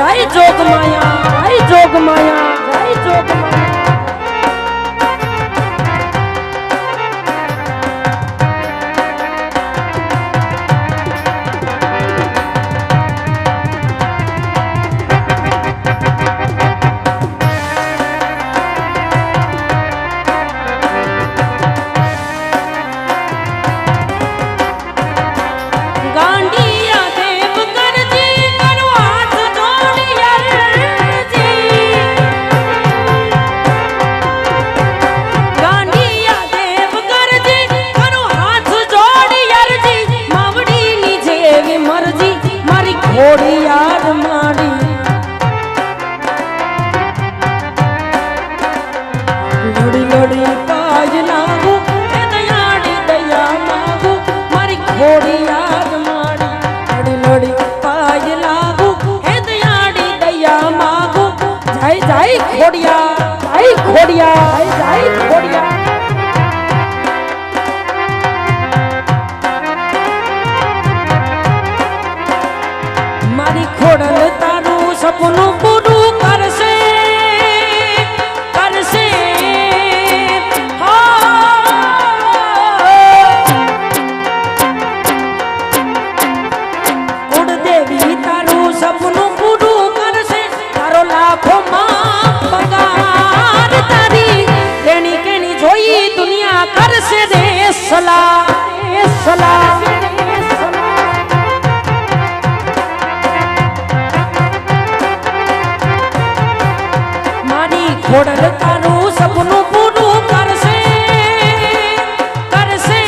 જય જોગ માયા જય જોગ માયા જય જોગ માયા ઘોડિયાર મારી લડી લડી પાજ લાગુ એ દયાળી દયા માગુ મારી ઘોડિયાર મારી લડી લડી પાજ લાગુ એ દયાળી દયા માગુ જય જય ઘોડિયા જય ઘોડિયા જય ઘોડિયા ખોડલ તારું સપનું પૂરું કરશે કરશે કુળદેવી તારું સપનું પૂરું કરશે તારો લાખોમાં પગાર તારી કેણી કેણી જોઈ દુનિયા કરશે રે સલાહ ખોડલ તારું સપનું પૂરું કરશે કરશે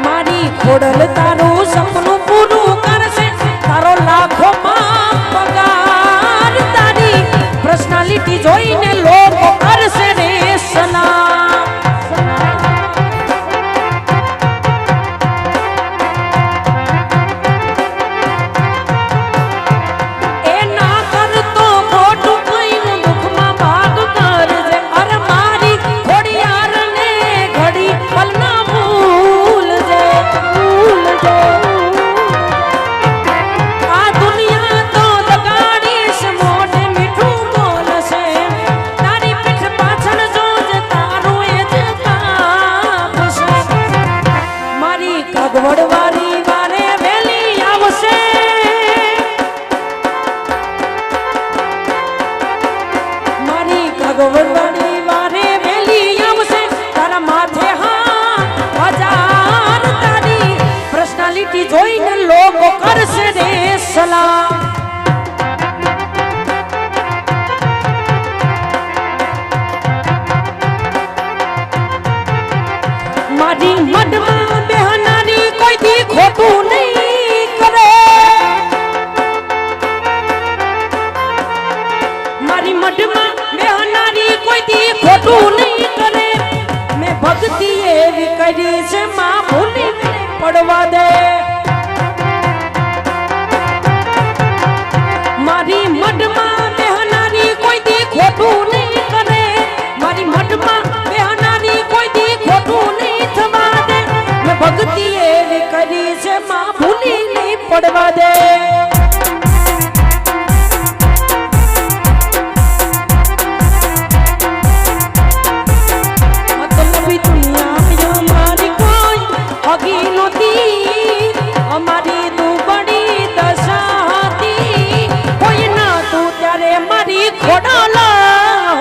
મારી ખોડલ તારું સપનું પૂરું કરશે તારો લાખોમાં પગાર તારી પર્સનાલિટી જોઈને લોકો કરશે રે સલામ ભગવતવાડી વારે વેલી આવશે તારા માથે હા હજાર તારી પર્સનાલિટી જોઈને લોકો કરશે રે સલામ મારી મઢમાં બેહનારી કોઈ દી ખોટું નહીં કરે મારી મઢમાં ખોટું નહીં કરે મેં ભક્તિ એવી કરી છે માં ભૂલી પડવા દે મારી મઢમાં બેહનારી કોઈ દી ખોટું નહીં કરે મારી મઢમાં બેહનારી કોઈ દી ખોટું નહીં થવા દે મેં ભક્તિ એવી કરી છે માં ભૂલી નહીં પડવા દે અમારી દુબળી દશા હતી કોઈ ના તું ત્યારે મારી ખોડાલા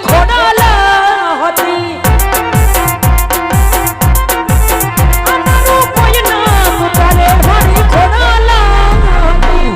ખોડાલા હતી અમારું કોઈ ના પુકારે મારી ખોડાલા હતી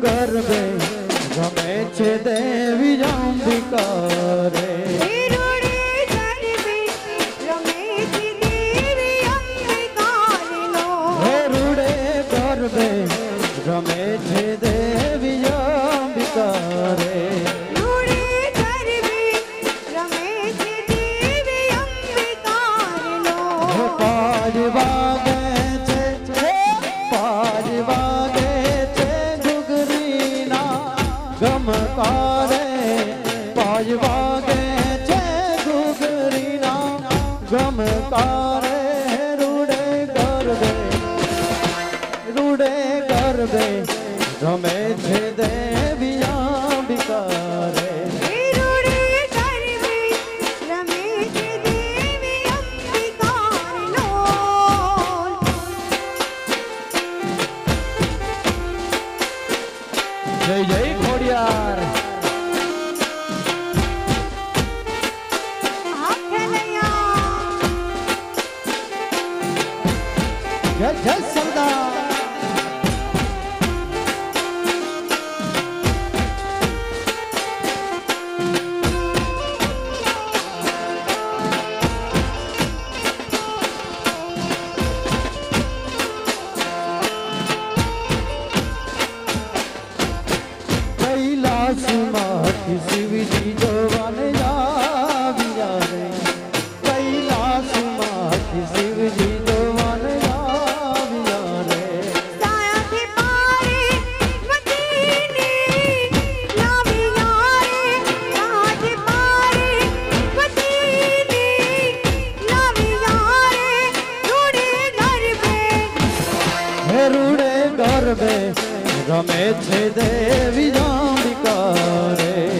ગરબે ગમે છે દેવી અંબિકા રે ગમે છે દેવી અંબિકા રે શિવજી જોવાને આવ્યા રે કૈલાસમાંથી શિવજી જોવાને આવ્યા રે સાયાથી મારી વતીની લાવ્યા રે સાયાથી મારી વતીની લાવ્યા રે રૂડે ગરબે હે રૂડે ગરબે રમે છે દેવી અંબિકા રે